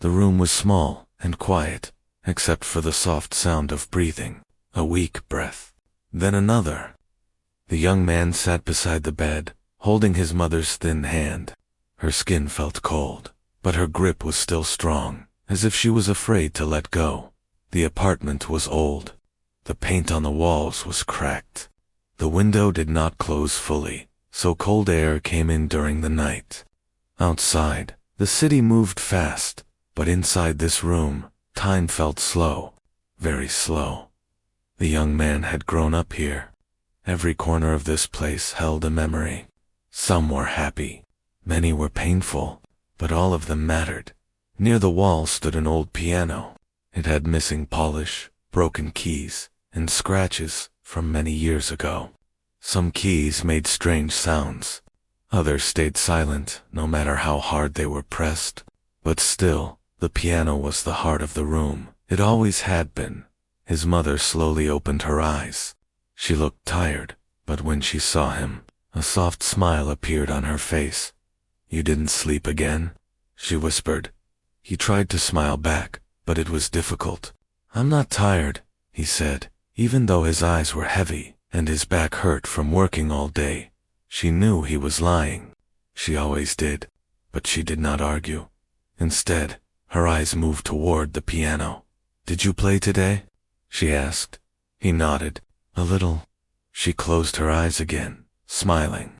The room was small and quiet, except for the soft sound of breathing, a weak breath, then another. The young man sat beside the bed, holding his mother's thin hand. Her skin felt cold, but her grip was still strong, as if she was afraid to let go. The apartment was old. The paint on the walls was cracked. The window did not close fully, so cold air came in during the night. Outside, the city moved fast, but inside this room, time felt slow, very slow. The young man had grown up here. Every corner of this place held a memory. Some were happy, many were painful, but all of them mattered. Near the wall stood an old piano. It had missing polish, broken keys, and scratches from many years ago. Some keys made strange sounds. Others stayed silent, no matter how hard they were pressed. But still, the piano was the heart of the room. It always had been. His mother slowly opened her eyes. She looked tired, but when she saw him, a soft smile appeared on her face. "You didn't sleep again?" she whispered. He tried to smile back, but it was difficult. "I'm not tired," he said, even though his eyes were heavy and his back hurt from working all day. She knew he was lying. She always did, but she did not argue. Instead, her eyes moved toward the piano. "Did you play today?" she asked. He nodded. "A little." She closed her eyes again, smiling.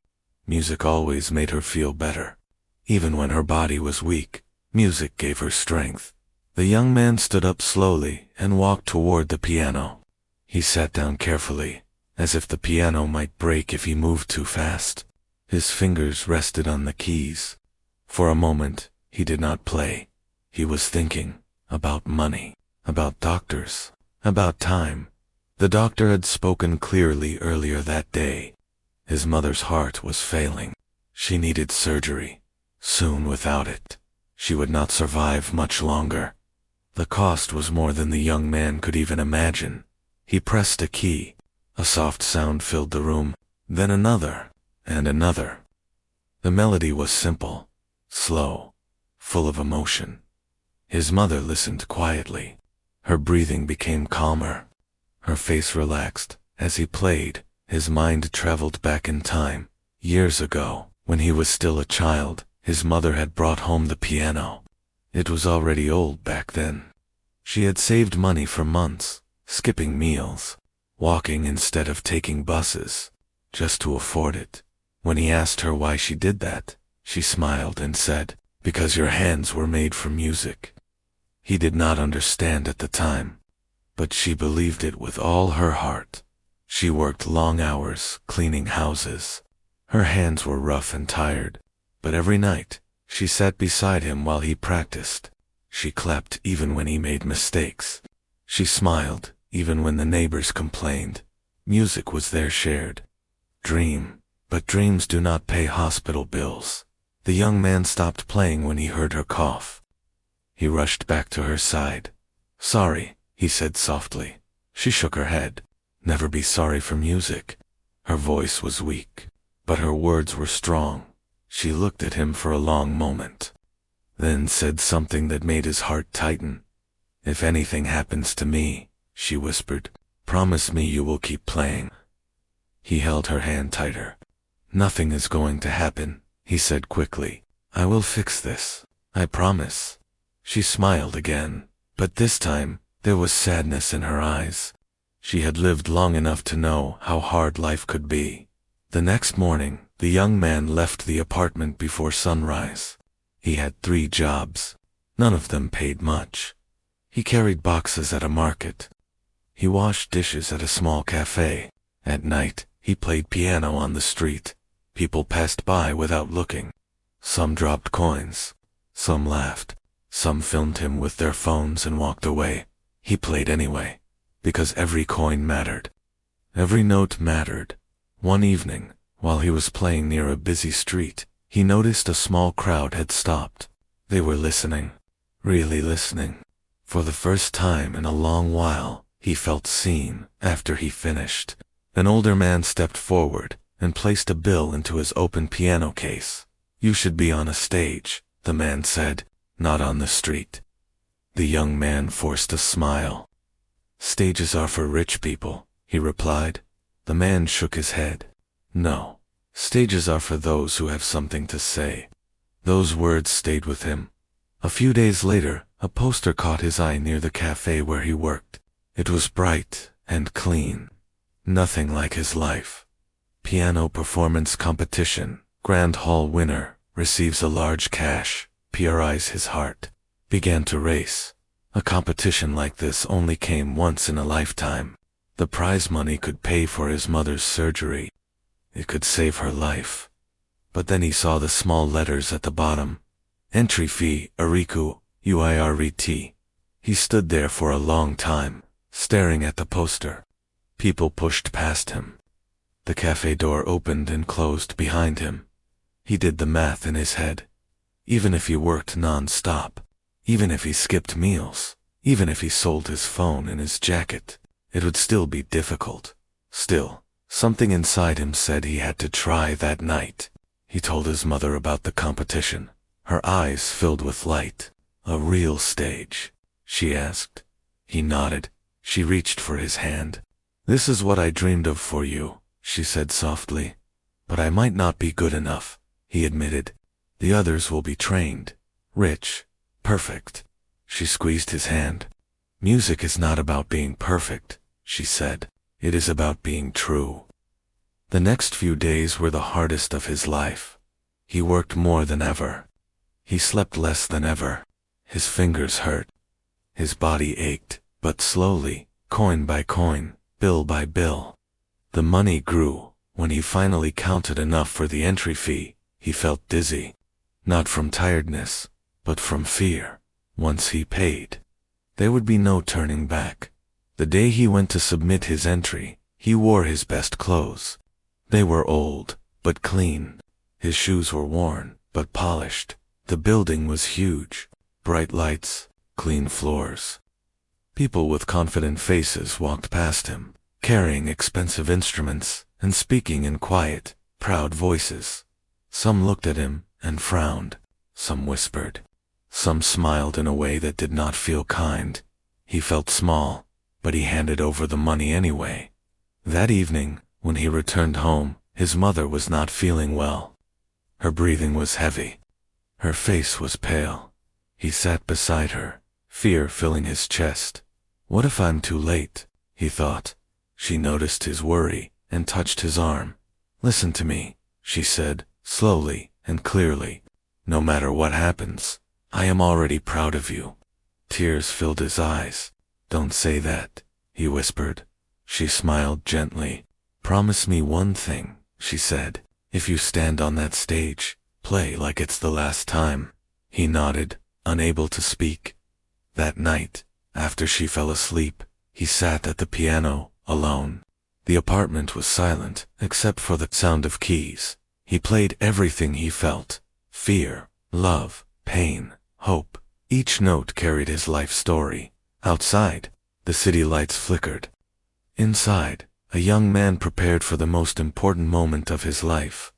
Music always made her feel better. Even when her body was weak, music gave her strength. The young man stood up slowly and walked toward the piano. He sat down carefully, as if the piano might break if he moved too fast. His fingers rested on the keys. For a moment, he did not play. He was thinking about money, about doctors, about time. The doctor had spoken clearly earlier that day. His mother's heart was failing. She needed surgery. Soon without it, she would not survive much longer. The cost was more than the young man could even imagine. He pressed a key. A soft sound filled the room, then another, and another. The melody was simple, slow, full of emotion. His mother listened quietly. Her breathing became calmer. Her face relaxed. As he played, his mind traveled back in time. Years ago, when he was still a child, his mother had brought home the piano. It was already old back then. She had saved money for months, skipping meals, walking instead of taking buses, just to afford it. When he asked her why she did that, she smiled and said, "Because your hands were made for music." He did not understand at the time, but she believed it with all her heart. She worked long hours cleaning houses. Her hands were rough and tired, but every night, she sat beside him while he practiced. She clapped even when he made mistakes. She smiled even when the neighbors complained. Music was their shared dream, but dreams do not pay hospital bills. The young man stopped playing when he heard her cough. He rushed back to her side. "Sorry," he said softly. She shook her head. "Never be sorry for music." Her voice was weak, but her words were strong. She looked at him for a long moment, then said something that made his heart tighten. "If anything happens to me," she whispered, "promise me you will keep playing." He held her hand tighter. "Nothing is going to happen," he said quickly. "I will fix this. I promise." She smiled again, but this time, there was sadness in her eyes. She had lived long enough to know how hard life could be. The next morning, the young man left the apartment before sunrise. He had 3 jobs. None of them paid much. He carried boxes at a market. He washed dishes at a small cafe. At night, he played piano on the street. People passed by without looking. Some dropped coins. Some laughed. Some filmed him with their phones and walked away. He played anyway, because every coin mattered. Every note mattered. One evening, while he was playing near a busy street, he noticed a small crowd had stopped. They were listening, really listening. For the first time in a long while, he felt seen. After he finished, an older man stepped forward and placed a bill into his open piano case. "You should be on a stage," the man said, "not on the street." The young man forced a smile. Stages are for rich people, he replied. The man shook his head. No, stages are for those who have something to say. Those words stayed with him. A few days later, a poster caught his eye near the cafe where he worked. It was bright and clean. Nothing like his life. Piano performance competition. Grand Hall winner receives a large cash. PRI's his heart began to race. A competition like this only came once in a lifetime. The prize money could pay for his mother's surgery. It could save her life. But then he saw the small letters at the bottom. Entry fee, Ariku, UIRET. He stood there for a long time, staring at the poster. People pushed past him. The cafe door opened and closed behind him. He did the math in his head. Even if he worked non-stop, even if he skipped meals, even if he sold his phone and his jacket, it would still be difficult. Still, something inside him said he had to try that night. He told his mother about the competition. Her eyes filled with light. A real stage? She asked. He nodded. She reached for his hand. This is what I dreamed of for you, she said softly. But I might not be good enough, he admitted. The others will be trained, rich, perfect. She squeezed his hand. Music is not about being perfect, she said. It is about being true. The next few days were the hardest of his life. He worked more than ever. He slept less than ever. His fingers hurt. His body ached, but slowly, coin by coin, bill by bill. The money grew. When he finally counted enough for the entry fee, he felt dizzy. Not from tiredness, but from fear. Once he paid, there would be no turning back. The day he went to submit his entry, he wore his best clothes. They were old, but clean. His shoes were worn, but polished. The building was huge. Bright lights, clean floors. People with confident faces walked past him, carrying expensive instruments and speaking in quiet, proud voices. Some looked at him and frowned. Some whispered. Some smiled in a way that did not feel kind. He felt small, but he handed over the money anyway. That evening, when he returned home, his mother was not feeling well. Her breathing was heavy. Her face was pale. He sat beside her, fear filling his chest. What if I'm too late? He thought. She noticed his worry and touched his arm. Listen to me, she said, slowly and clearly. No matter what happens, I am already proud of you. Tears filled his eyes. Don't say that, he whispered. She smiled gently. Promise me one thing, she said. If you stand on that stage, play like it's the last time. He nodded, unable to speak. That night, after she fell asleep, he sat at the piano, alone. The apartment was silent, except for the sound of keys. He played everything he felt. Fear, love, pain, hope. Each note carried his life story. Outside, the city lights flickered. Inside, a young man prepared for the most important moment of his life.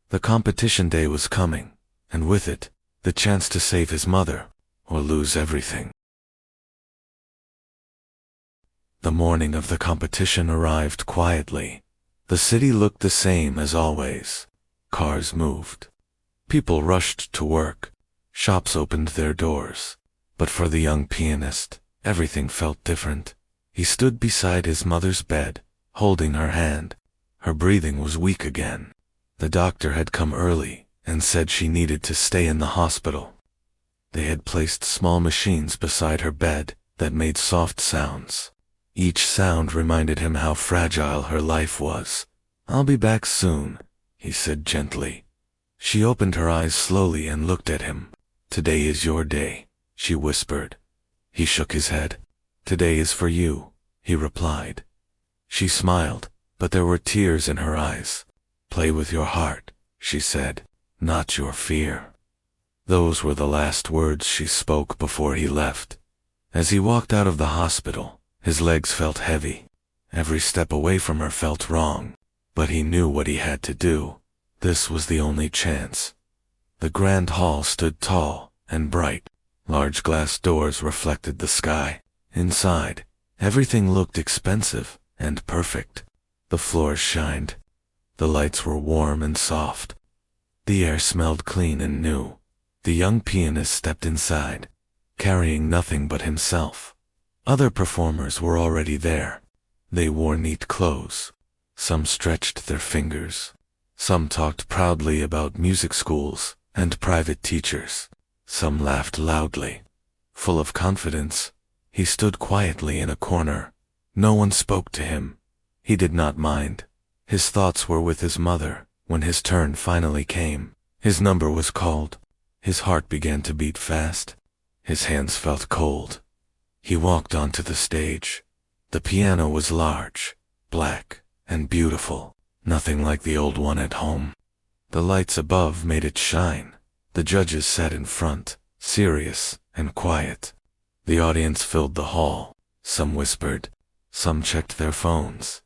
The competition day was coming, and with it, the chance to save his mother, or lose everything. The morning of the competition arrived quietly. The city looked the same as always. Cars moved. People rushed to work. Shops opened their doors. But for the young pianist, everything felt different. He stood beside his mother's bed, holding her hand. Her breathing was weak again. The doctor had come early and said she needed to stay in the hospital. They had placed small machines beside her bed that made soft sounds. Each sound reminded him how fragile her life was. I'll be back soon, he said gently. She opened her eyes slowly and looked at him. Today is your day, she whispered. He shook his head. Today is for you, he replied. She smiled, but there were tears in her eyes. Play with your heart, she said, not your fear. Those were the last words she spoke before he left. As he walked out of the hospital, his legs felt heavy. Every step away from her felt wrong, but he knew what he had to do. This was the only chance. The grand hall stood tall and bright, Large glass doors reflected the sky. Inside, everything looked expensive and perfect. The floors shined. The lights were warm and soft. The air smelled clean and new. The young pianist stepped inside, carrying nothing but himself. Other performers were already there. They wore neat clothes. Some stretched their fingers. Some talked proudly about music schools and private teachers. Some laughed loudly. Full of confidence, he stood quietly in a corner. No one spoke to him. He did not mind. His thoughts were with his mother. When his turn finally came, his number was called. His heart began to beat fast. His hands felt cold. He walked onto the stage. The piano was large, black, and beautiful, nothing like the old one at home. The lights above made it shine. The judges sat in front, serious and quiet. The audience filled the hall. Some whispered. Some checked their phones.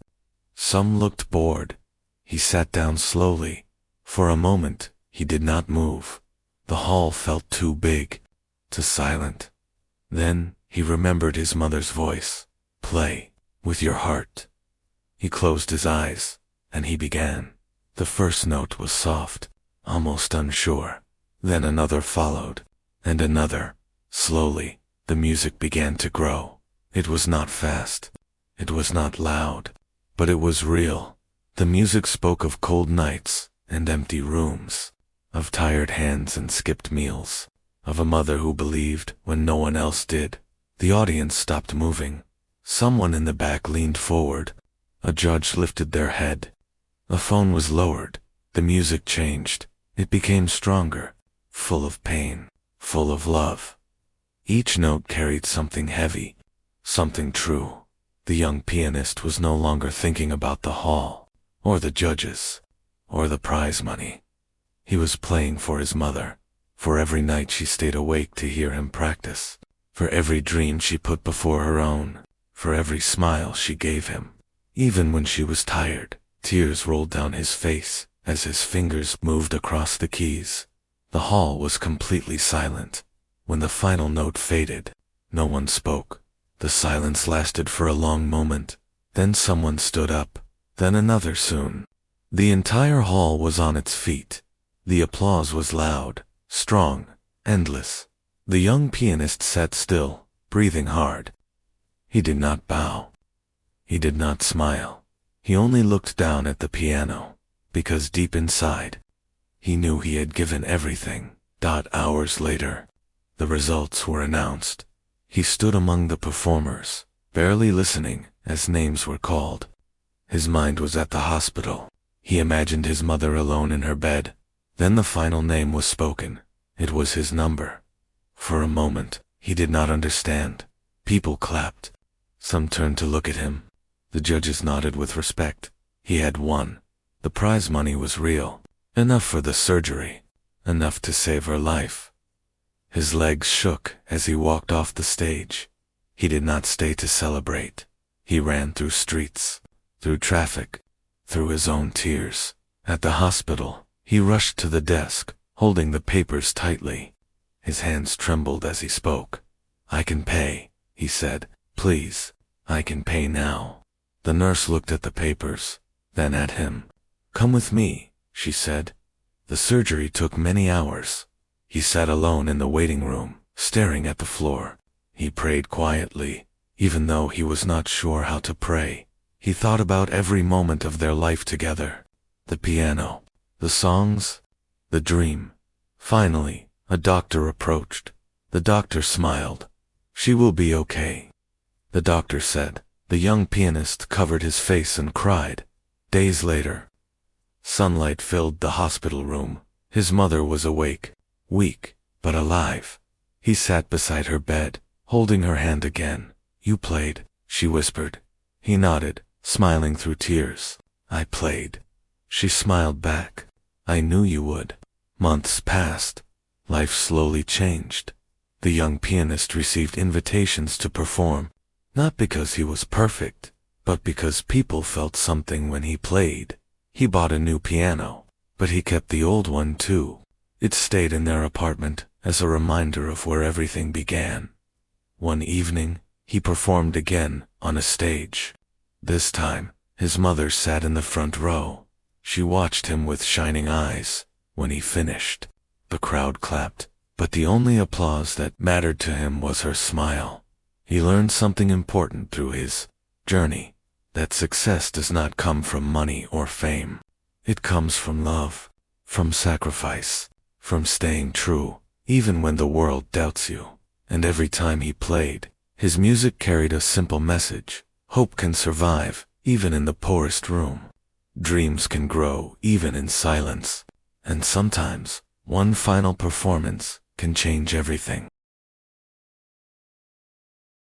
Some looked bored. He sat down slowly. For a moment, he did not move. The hall felt too big, too silent. Then, he remembered his mother's voice. Play, with your heart. He closed his eyes, and he began. The first note was soft, almost unsure. Then another followed, and another. Slowly, the music began to grow. It was not fast. It was not loud. But it was real. The music spoke of cold nights and empty rooms, of tired hands and skipped meals, of a mother who believed when no one else did. The audience stopped moving. Someone in the back leaned forward. A judge lifted their head. A phone was lowered. The music changed. It became stronger, full of pain, full of love. Each note carried something heavy, something true. The young pianist was no longer thinking about the hall, or the judges, or the prize money. He was playing for his mother, for every night she stayed awake to hear him practice, for every dream she put before her own, for every smile she gave him. Even when she was tired, tears rolled down his face as his fingers moved across the keys. The hall was completely silent. When the final note faded, no one spoke. The silence lasted for a long moment. Then someone stood up. Then another soon. The entire hall was on its feet. The applause was loud, strong, endless. The young pianist sat still, breathing hard. He did not bow. He did not smile. He only looked down at the piano, because deep inside, he knew he had given everything. Hours later, the results were announced. He stood among the performers, barely listening as names were called. His mind was at the hospital. He imagined his mother alone in her bed. Then the final name was spoken. It was his number. For a moment, he did not understand. People clapped. Some turned to look at him. The judges nodded with respect. He had won. The prize money was real. Enough for the surgery. Enough to save her life. His legs shook as he walked off the stage. He did not stay to celebrate. He ran through streets, through traffic, through his own tears. At the hospital, he rushed to the desk, holding the papers tightly. His hands trembled as he spoke. "I can pay," he said. "Please, I can pay now." The nurse looked at the papers, then at him. "Come with me," she said. The surgery took many hours. He sat alone in the waiting room, staring at the floor. He prayed quietly, even though he was not sure how to pray. He thought about every moment of their life together. The piano, the songs, the dream. Finally, a doctor approached. The doctor smiled. "She will be okay," the doctor said. The young pianist covered his face and cried. Days later, sunlight filled the hospital room. His mother was awake, weak, but alive. He sat beside her bed, holding her hand again. "You played," she whispered. He nodded, smiling through tears. "I played." She smiled back. "I knew you would." Months passed. Life slowly changed. The young pianist received invitations to perform, not because he was perfect, but because people felt something when he played. He bought a new piano, but he kept the old one too. It stayed in their apartment as a reminder of where everything began. One evening, he performed again on a stage. This time, his mother sat in the front row. She watched him with shining eyes. When he finished, the crowd clapped, but the only applause that mattered to him was her smile. He learned something important through his journey, that success does not come from money or fame. It comes from love, from sacrifice, from staying true, even when the world doubts you. And every time he played, his music carried a simple message. Hope can survive, even in the poorest room. Dreams can grow, even in silence. And sometimes, one final performance can change everything.